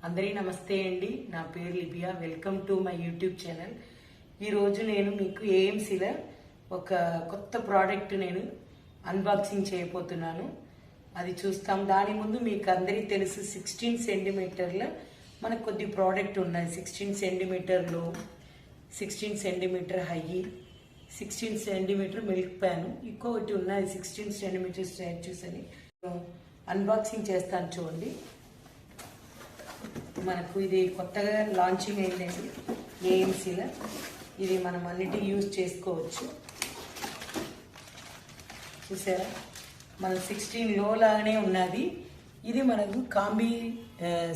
అందరికీ నమస్తే అండి. నా పేరు Libya. Welcome to my YouTube channel. ఈరోజు నేను మీకు ఏఎంసీలో ఒక కొత్త ప్రోడక్ట్ నేను అన్బాక్సింగ్ చేయబోతున్నాను. అది చూస్తాం. దాని ముందు మీకు అందరికీ తెలుసు 16 సెంటీమీటర్ల మనకు కొద్ది ప్రోడక్ట్ ఉన్నది. 16 సెంటీమీటర్లో 16 centimetre high, 16 centimetre milk pan, ఇంకొకటి ఉన్నది 16 సెంటీమీటర్ స్టాచ్యూస్ అని అన్బాక్సింగ్ చేస్తాను. చూడండి, మనకు ఇది కొత్తగా లాంచింగ్ అయిందండి ఏఎంసీలో. ఇది మనం అన్నిటి యూజ్ చేసుకోవచ్చు. చూసారా, మన 16 లో లాగానే ఉన్నది. ఇది మనకు కాంబీ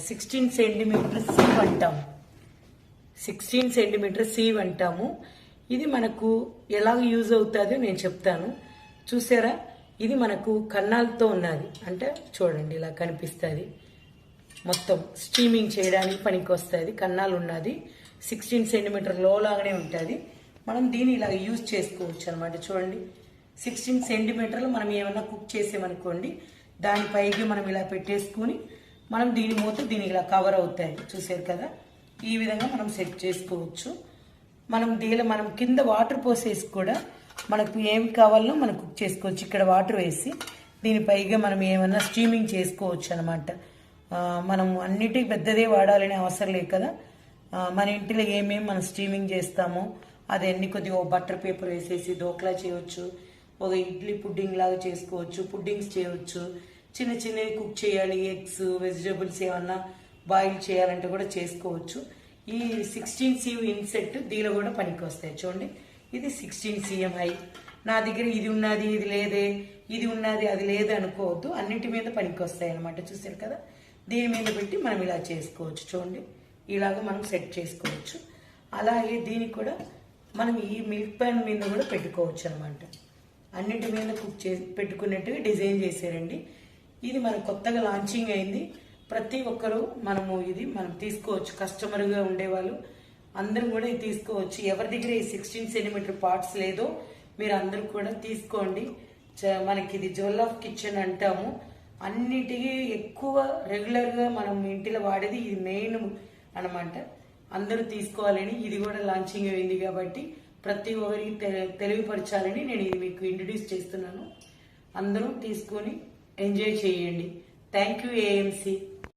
16 సెంటీమీటర్ సీవ్ అంటాము. 16 సెంటీమీటర్ సీవ్ అంటాము. ఇది మనకు ఎలా యూజ్ అవుతుందో నేను చెప్తాను. చూసారా, ఇది మనకు కన్నాలతో ఉన్నది. అంటే చూడండి, ఇలా కనిపిస్తుంది. మొత్తం స్టీమింగ్ చేయడానికి పనికి వస్తుంది. కన్నాలు ఉన్నది. 16 సెంటీమీటర్ లో లాగానే ఉంటుంది. మనం దీన్ని ఇలా యూజ్ చేసుకోవచ్చు అనమాట. చూడండి, 16 సెంటీమీటర్లు మనం ఏమన్నా కుక్ చేసామనుకోండి, దానిపైకి మనం ఇలా పెట్టేసుకుని మనం దీని మూత దీని ఇలా కవర్ అవుతాయి. చూసారు కదా, ఈ విధంగా మనం సెట్ చేసుకోవచ్చు. మనం కింద వాటర్ పోసేసి కూడా మనకు ఏం కావాలనో మనం కుక్ చేసుకోవచ్చు. ఇక్కడ వాటర్ వేసి దీనిపైగా మనం ఏమన్నా స్టీమింగ్ చేసుకోవచ్చు అనమాట. మనం అన్నిటికీ పెద్దదే వాడాలనే అవసరం లేదు కదా. మన ఇంటిలో ఏమేమి మనం స్టీమింగ్ చేస్తామో అది అన్ని కొద్దిగా బటర్ పేపర్ వేసేసి దోక్లా చేయవచ్చు. ఒక ఇడ్లీ పుడ్డింగ్ లాగా చేసుకోవచ్చు. పుడ్డింగ్స్ చేయవచ్చు. చిన్న చిన్నవి కుక్ చేయాలి, ఎగ్స్, వెజిటబుల్స్ ఏమన్నా బాయిల్ చేయాలంటే కూడా చేసుకోవచ్చు. ఈ 16 సీఎం ఇన్సెట్ దీనిలో కూడా పనికి వస్తాయి. చూడండి, ఇది 16 సీఎం హై. నా దగ్గర ఇది ఉన్నది, ఇది లేదే, ఇది ఉన్నది, అది లేదు అనుకోవద్దు. అన్నిటి మీద పనికి వస్తాయి అనమాట. చూసారు కదా, దీని మీద పెట్టి మనం ఇలా చేసుకోవచ్చు. చూడండి, ఇలాగ మనం సెట్ చేసుకోవచ్చు. అలాగే దీనికి కూడా మనం ఈ మిల్క్ ప్యాన్ మీద కూడా పెట్టుకోవచ్చు అనమాట. అన్నిటి మీద కుక్ చేసి పెట్టుకున్నట్టుగా డిజైన్ చేశారండి. ఇది మన కొత్తగా లాంచింగ్ అయింది. ప్రతి ఒక్కరూ మనం తీసుకోవచ్చు. కస్టమర్గా ఉండేవాళ్ళు అందరూ కూడా ఇది తీసుకోవచ్చు. ఎవరి దగ్గర ఈ 16 సెంటీమీటర్ పార్ట్స్ లేదో మీరు అందరూ కూడా తీసుకోండి. మనకి ఇది జ్యువెల్ ఆఫ్ కిచెన్ అంటాము. అన్నిటికీ ఎక్కువ రెగ్యులర్గా మనం ఇంటిలో వాడేది ఇది మెయిన్ అనమాట. అందరూ తీసుకోవాలని, ఇది కూడా లాంచింగ్ అయింది కాబట్టి ప్రతి ఒక్కరికి తెలియపరచాలని నేను ఇది మీకు ఇంట్రడ్యూస్ చేస్తున్నాను. అందరూ తీసుకొని ఎంజాయ్ చేయండి. Thank you AMC.